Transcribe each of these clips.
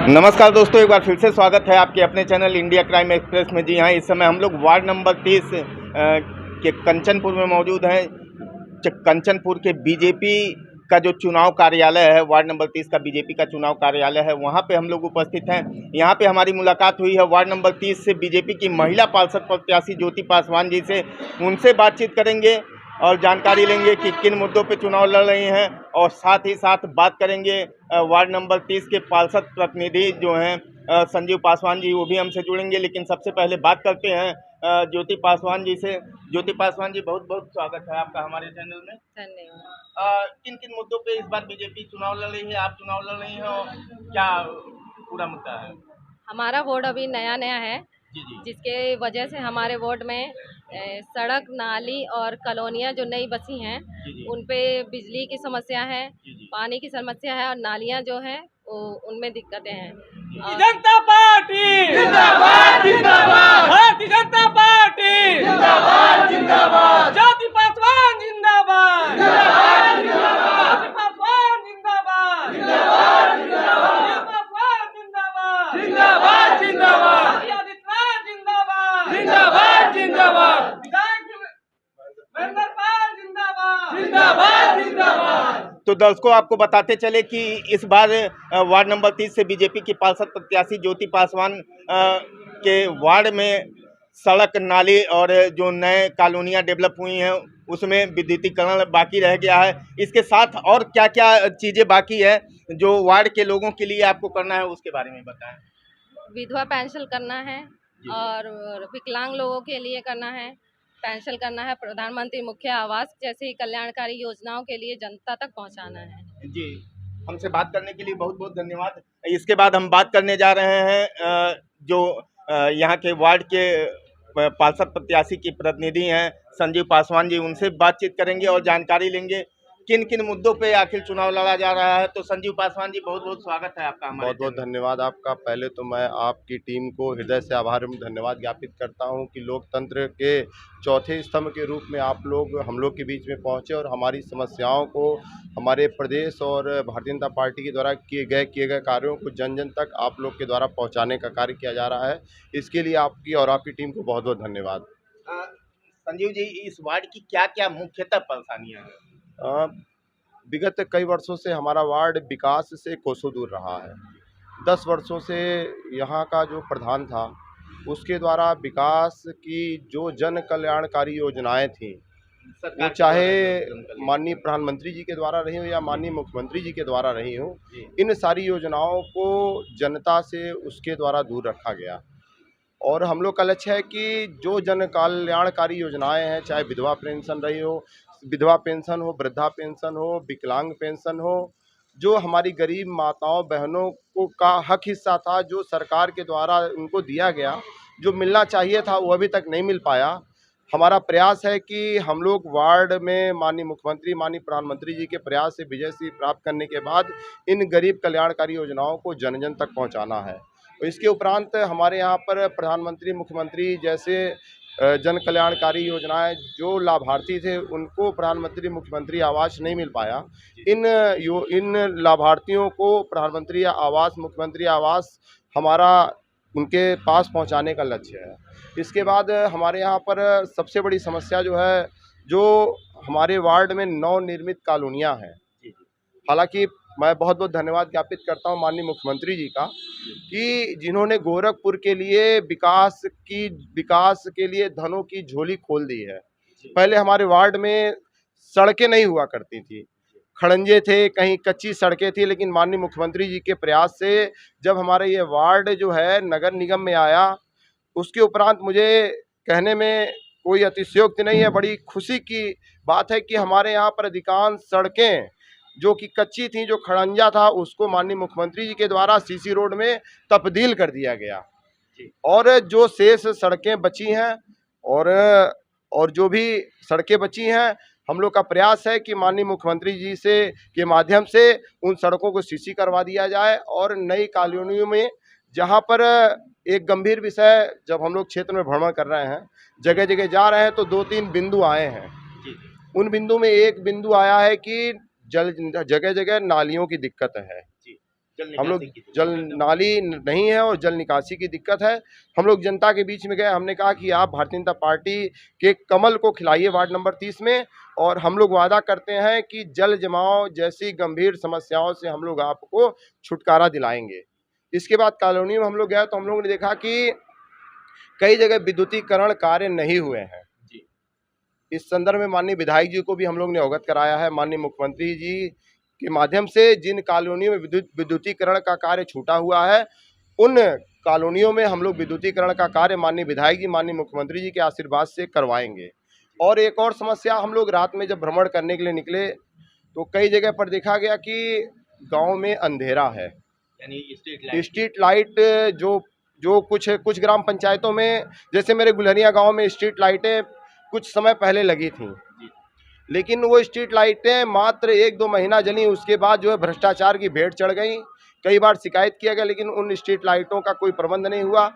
नमस्कार दोस्तों, एक बार फिर से स्वागत है आपके अपने चैनल इंडिया क्राइम एक्सप्रेस में। जी हाँ, इस समय हम लोग वार्ड नंबर 30 के कंचनपुर में मौजूद हैं। कंचनपुर के बीजेपी का जो चुनाव कार्यालय है, वार्ड नंबर 30 का बीजेपी का चुनाव कार्यालय है, वहाँ पे हम लोग उपस्थित हैं। यहाँ पे हमारी मुलाकात हुई है वार्ड नंबर 30 से बीजेपी की महिला पार्षद प्रत्याशी ज्योति पासवान जी से। उनसे बातचीत करेंगे और जानकारी लेंगे कि किन मुद्दों पे चुनाव लड़ रही हैं, और साथ ही साथ बात करेंगे वार्ड नंबर 30 के पार्षद प्रतिनिधि जो हैं संजीव पासवान जी, वो भी हमसे जुड़ेंगे। लेकिन सबसे पहले बात करते हैं ज्योति पासवान जी से। ज्योति पासवान जी, बहुत बहुत स्वागत है आपका हमारे चैनल में। धन्यवाद। किन किन मुद्दों पे इस बार बीजेपी चुनाव लड़ रही है, आप चुनाव लड़ रही हैं, और क्या पूरा मुद्दा है? हमारा वार्ड अभी नया नया है, जी जी जिसके वजह से हमारे वार्ड में सड़क, नाली और कॉलोनियाँ जो नई बसी हैं, जी जी उन पे बिजली की समस्या है, जी जी। पानी की समस्या है और नालियाँ जो हैं वो उनमें दिक्कतें हैं। जनता पार्टी जिंदाबाद जिंदाबाद, भारतीय जनता पार्टी जिंदाबाद जिंदाबाद, ज्योति पासवान जिंदाबाद जिंदाबाद जिंदाबाद, ज्योति पासवान जिंदाबाद जिंदाबाद जिंदाबाद, पासवान जिंदाबाद जिंदाबाद जिंदाबाद, आदित्यनाथ जिंदाबाद जिंदाबाद जिंदाबाद, महेंद्र पाल जिंदाबाद जिंदाबाद जिंदाबाद। तो दर्शकों, आपको बताते चले कि इस बार वार्ड नंबर 30 से बीजेपी की पार्षद प्रत्याशी ज्योति पासवान के वार्ड में सड़क, नाली और जो नए कॉलोनियाँ डेवलप हुई हैं उसमें विद्युतीकरण बाकी रह गया है। इसके साथ और क्या क्या चीज़ें बाकी है जो वार्ड के लोगों के लिए आपको करना है, उसके बारे में बताएं। विधवा पेंशन करना है और विकलांग लोगों के लिए करना है, पेंशन करना है, प्रधानमंत्री मुख्य आवास जैसी कल्याणकारी योजनाओं के लिए जनता तक पहुंचाना है। जी, हमसे बात करने के लिए बहुत बहुत धन्यवाद। इसके बाद हम बात करने जा रहे हैं जो यहाँ के वार्ड के पार्षद प्रत्याशी की प्रतिनिधि हैं संजीव पासवान जी, उनसे बातचीत करेंगे और जानकारी लेंगे किन किन मुद्दों पे आखिर चुनाव लड़ा जा रहा है। तो संजीव पासवान जी, बहुत बहुत स्वागत है आपका हमारे बहुत बहुत धन्यवाद आपका। पहले तो मैं आपकी टीम को हृदय से आभार एवं धन्यवाद ज्ञापित करता हूं कि लोकतंत्र के चौथे स्तंभ के रूप में आप लोग हम लोग के बीच में पहुंचे और हमारी समस्याओं को, हमारे प्रदेश और भारतीय जनता पार्टी के द्वारा किए गए कार्यों को जन जन तक आप लोग के द्वारा पहुँचाने का कार्य किया जा रहा है। इसके लिए आपकी और आपकी टीम को बहुत बहुत धन्यवाद। संजीव जी, इस वार्ड की क्या क्या मुख्यतः परेशानियाँ हैं? विगत कई वर्षों से हमारा वार्ड विकास से कोसों दूर रहा है। 10 वर्षों से यहाँ का जो प्रधान था उसके द्वारा विकास की जो जन कल्याणकारी योजनाएं थीं, वो चाहे माननीय प्रधानमंत्री जी के द्वारा रही हो या माननीय मुख्यमंत्री जी के द्वारा रही हो, इन सारी योजनाओं को जनता से उसके द्वारा दूर रखा गया। और हम लोग का लक्ष्य है कि जो जन कल्याणकारी योजनाएं हैं, चाहे विधवा पेंशन रही हो, विधवा पेंशन हो, वृद्धा पेंशन हो, विकलांग पेंशन हो, जो हमारी गरीब माताओं बहनों को का हक हिस्सा था, जो सरकार के द्वारा उनको दिया गया, जो मिलना चाहिए था वो अभी तक नहीं मिल पाया। हमारा प्रयास है कि हम लोग वार्ड में माननीय मुख्यमंत्री, माननीय प्रधानमंत्री जी के प्रयास से विजय प्राप्त करने के बाद इन गरीब कल्याणकारी योजनाओं को जन जन तक पहुँचाना है। इसके उपरांत हमारे यहाँ पर प्रधानमंत्री, मुख्यमंत्री जैसे जन कल्याणकारी योजनाएं जो लाभार्थी थे उनको प्रधानमंत्री मुख्यमंत्री आवास नहीं मिल पाया। इन लाभार्थियों को प्रधानमंत्री आवास, मुख्यमंत्री आवास हमारा उनके पास पहुंचाने का लक्ष्य है। इसके बाद हमारे यहाँ पर सबसे बड़ी समस्या जो है, जो हमारे वार्ड में नवनिर्मित कॉलोनियाँ हैं। हालांकि मैं बहुत बहुत धन्यवाद ज्ञापित करता हूं माननीय मुख्यमंत्री जी का कि जिन्होंने गोरखपुर के लिए विकास के लिए धनों की झोली खोल दी है। पहले हमारे वार्ड में सड़कें नहीं हुआ करती थी, खड़ंजे थे, कहीं कच्ची सड़कें थी, लेकिन माननीय मुख्यमंत्री जी के प्रयास से जब हमारे ये वार्ड जो है नगर निगम में आया, उसके उपरांत मुझे कहने में कोई अतिशयोक्ति नहीं है, बड़ी खुशी की बात है कि हमारे यहाँ पर अधिकांश सड़कें जो कि कच्ची थी, जो खड़ंजा था, उसको माननीय मुख्यमंत्री जी के द्वारा सीसी रोड में तब्दील कर दिया गया। और जो शेष सड़कें बची हैं और जो भी सड़कें बची हैं, हम लोग का प्रयास है कि माननीय मुख्यमंत्री जी से के माध्यम से उन सड़कों को सीसी करवा दिया जाए। और नई कॉलोनियों में जहां पर एक गंभीर विषय, जब हम लोग क्षेत्र में भ्रमण कर रहे हैं, जगह जगह जा रहे हैं, तो 2-3 बिंदु आए हैं। उन बिंदु में एक बिंदु आया है कि जगह जगह नालियों की दिक्कत है। हम लोग जल नाली नहीं है और जल निकासी की दिक्कत है। हम लोग जनता के बीच में गए, हमने कहा कि आप भारतीय जनता पार्टी के कमल को खिलाइए वार्ड नंबर 30 में, और हम लोग वादा करते हैं कि जल जमाव जैसी गंभीर समस्याओं से हम लोग आपको छुटकारा दिलाएंगे। इसके बाद कॉलोनी में हम लोग गए तो हम लोगों ने देखा कि कई जगह विद्युतीकरण कार्य नहीं हुए हैं। इस संदर्भ में माननीय विधायक जी को भी हम लोग ने अवगत कराया है। माननीय मुख्यमंत्री जी के माध्यम से जिन कॉलोनियों में विद्युतीकरण का कार्य छूटा हुआ है, उन कॉलोनियों में हम लोग विद्युतीकरण का कार्य माननीय विधायक जी, माननीय मुख्यमंत्री जी के आशीर्वाद से करवाएंगे। और एक और समस्या, हम लोग रात में जब भ्रमण करने के लिए निकले तो कई जगह पर देखा गया कि गांव में अंधेरा है, यानी स्ट्रीट लाइट जो कुछ ग्राम पंचायतों में, जैसे मेरे गुलहरिया गांव में स्ट्रीट लाइटें कुछ समय पहले लगी थी, लेकिन वो स्ट्रीट लाइटें मात्र 1-2 महीना जली, उसके बाद जो है भ्रष्टाचार की भेंट चढ़ गई। कई बार शिकायत किया गया, लेकिन उन स्ट्रीट लाइटों का कोई प्रबंध नहीं हुआ।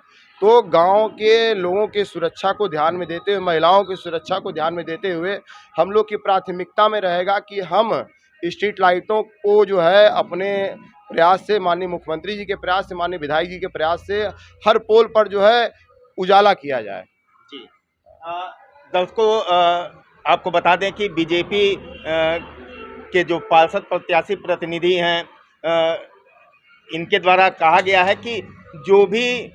तो गांव के लोगों की सुरक्षा को ध्यान में देते हुए, महिलाओं की सुरक्षा को ध्यान में देते हुए हम लोग की प्राथमिकता में रहेगा कि हम स्ट्रीट लाइटों को जो है अपने प्रयास से, माननीय मुख्यमंत्री जी के प्रयास से, माननीय विधायक जी के प्रयास से हर पोल पर जो है उजाला किया जाए। जी दर्शकों, आपको बता दें कि बीजेपी के जो पार्षद प्रत्याशी प्रतिनिधि हैं, इनके द्वारा कहा गया है कि जो भी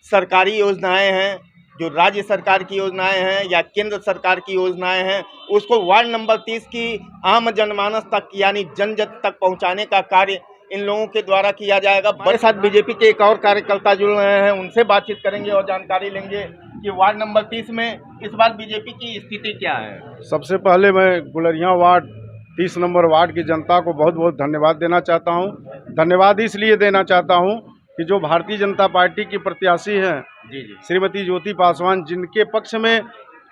सरकारी योजनाएं हैं, जो राज्य सरकार की योजनाएं हैं या केंद्र सरकार की योजनाएं हैं, उसको वार्ड नंबर 30 की आम जनमानस तक यानी जन जन तक पहुंचाने का कार्य इन लोगों के द्वारा किया जाएगा। हमारे साथ बीजेपी के एक और कार्यकर्ता जुड़ रहे हैं, उनसे बातचीत करेंगे और जानकारी लेंगे कि वार्ड नंबर 30 में इस बार बीजेपी की स्थिति क्या है। सबसे पहले मैं गुलरिया वार्ड 30 नंबर वार्ड की जनता को बहुत बहुत धन्यवाद देना चाहता हूं। धन्यवाद इसलिए देना चाहता हूं कि जो भारतीय जनता पार्टी की प्रत्याशी हैं श्रीमती ज्योति पासवान, जिनके पक्ष में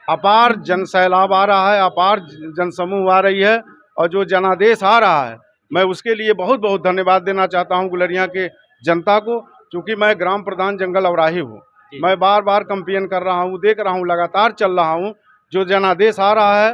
अपार जन सैलाब आ रहा है, अपार जनसमूह आ रही है और जो जनादेश आ रहा है, मैं उसके लिए बहुत बहुत धन्यवाद देना चाहता हूं गुलरिया के जनता को। चूँकि मैं ग्राम प्रधान जंगल अवराही हूँ, मैं बार बार कंपेन कर रहा हूँ, देख रहा हूँ, लगातार चल रहा हूँ। जो जनादेश आ रहा है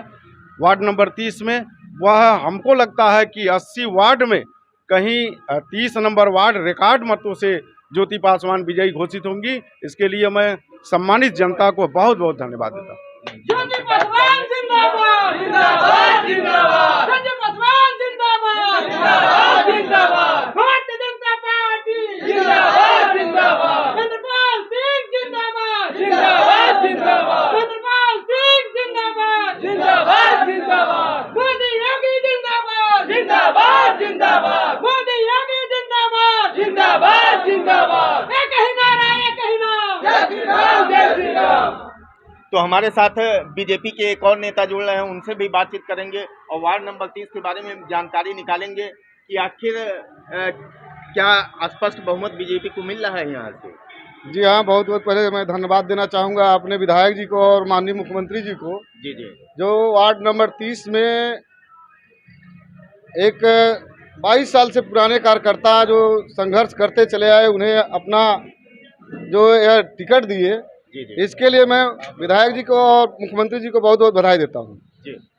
वार्ड नंबर 30 में, वह हमको लगता है कि 80 वार्ड में कहीं 30 नंबर वार्ड रिकॉर्ड मतों से ज्योति पासवान विजयी घोषित होंगी। इसके लिए मैं सम्मानित जनता को बहुत बहुत धन्यवाद देता हूँ। ज्योति पासवान जिंदाबाद, जिंदाबाद, जिंदाबाद। ज्योति पासवान जिंदाबाद, जिंदाबाद, जिंदाबाद। भारतीय जनता पार्टी जिंदाबाद, जिंदाबाद। चंद्रपाल सिंह जिंदाबाद, जिंदाबाद, जिंदाबाद। चंद्रपाल सिंह जिंदाबाद, जिंदाबाद, जिंदाबाद। मोदी योगी जिंदाबाद, जिंदाबाद, जिंदाबाद। मोदी योगी जिंदाबाद, जिंदाबाद, जिंदाबाद। एक ही नारा, एक ही नाम, जय श्री राम, जय श्री राम। तो हमारे साथ बीजेपी के एक और नेता जुड़ रहे हैं, उनसे भी बातचीत करेंगे और वार्ड नंबर 30 के बारे में जानकारी निकालेंगे कि आखिर क्या स्पष्ट बहुमत बीजेपी को मिल रहा है यहाँ से। जी हाँ, बहुत बहुत पहले मैं धन्यवाद देना चाहूँगा अपने विधायक जी को और माननीय मुख्यमंत्री जी को। जी, जो वार्ड नंबर 30 में एक 22 साल से पुराने कार्यकर्ता जो संघर्ष करते चले आए, उन्हें अपना जो यह टिकट दिए, इसके लिए मैं विधायक जी को और मुख्यमंत्री जी को बहुत बहुत बधाई देता हूँ।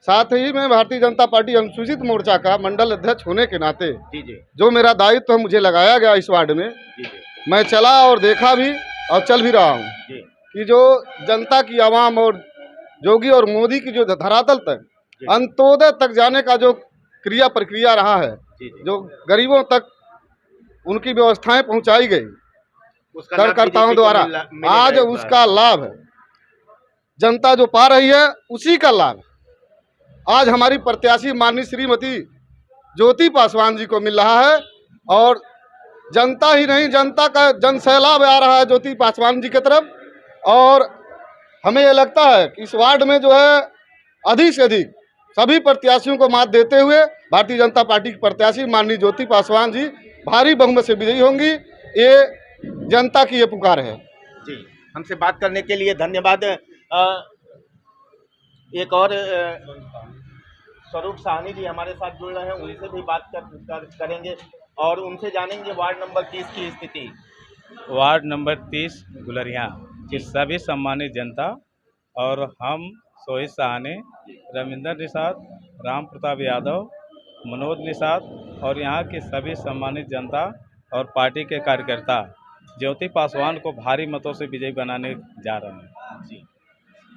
साथ ही मैं भारतीय जनता पार्टी अनुसूचित मोर्चा का मंडल अध्यक्ष होने के नाते जो मेरा दायित्व तो मुझे लगाया गया इस वार्ड में, मैं चला और देखा भी और चल भी रहा हूँ कि जो जनता की आवाम और योगी और मोदी की जो धरातल तक अंत्योदय तक जाने का जो क्रिया प्रक्रिया रहा है, जो गरीबों तक उनकी व्यवस्थाएं पहुंचाई गई कार्यकर्ताओं द्वारा, आज उसका लाभ जनता जो पा रही है, उसी का लाभ आज हमारी प्रत्याशी माननीय श्रीमती ज्योति पासवान जी को मिल रहा है। और जनता ही नहीं, जनता का जन सैलाब आ रहा है ज्योति पासवान जी की तरफ। और हमें ये लगता है कि इस वार्ड में जो है अधिक से अधिक सभी प्रत्याशियों को मात देते हुए भारतीय जनता पार्टी की प्रत्याशी माननीय ज्योति पासवान जी भारी बहुमत से विजयी होंगी। ये जनता की ये पुकार है। जी, हमसे बात करने के लिए धन्यवाद। एक और स्वरूप साहनी जी हमारे साथ जुड़ रहे हैं, उनसे भी बात करेंगे और उनसे जानेंगे वार्ड नंबर 30 की स्थिति। वार्ड नंबर 30 गुलरिया की सभी सम्मानित जनता और हम सोहित साहनी, रविंदर निषाद, राम प्रताप यादव, मनोज निषाद और यहाँ की सभी सम्मानित जनता और पार्टी के कार्यकर्ता ज्योति पासवान को भारी मतों से विजयी बनाने जा रहे हैं। जी।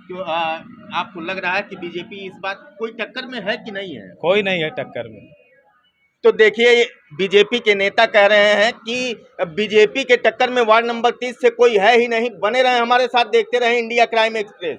तो आपको लग रहा है कि बीजेपी इस बार कोई टक्कर में है कि नहीं है? कोई नहीं है टक्कर में। तो देखिए, बीजेपी के नेता कह रहे हैं कि बीजेपी के टक्कर में वार्ड नंबर 30 से कोई है ही नहीं। बने रहे हमारे साथ, देखते रहे इंडिया क्राइम एक्सप्रेस।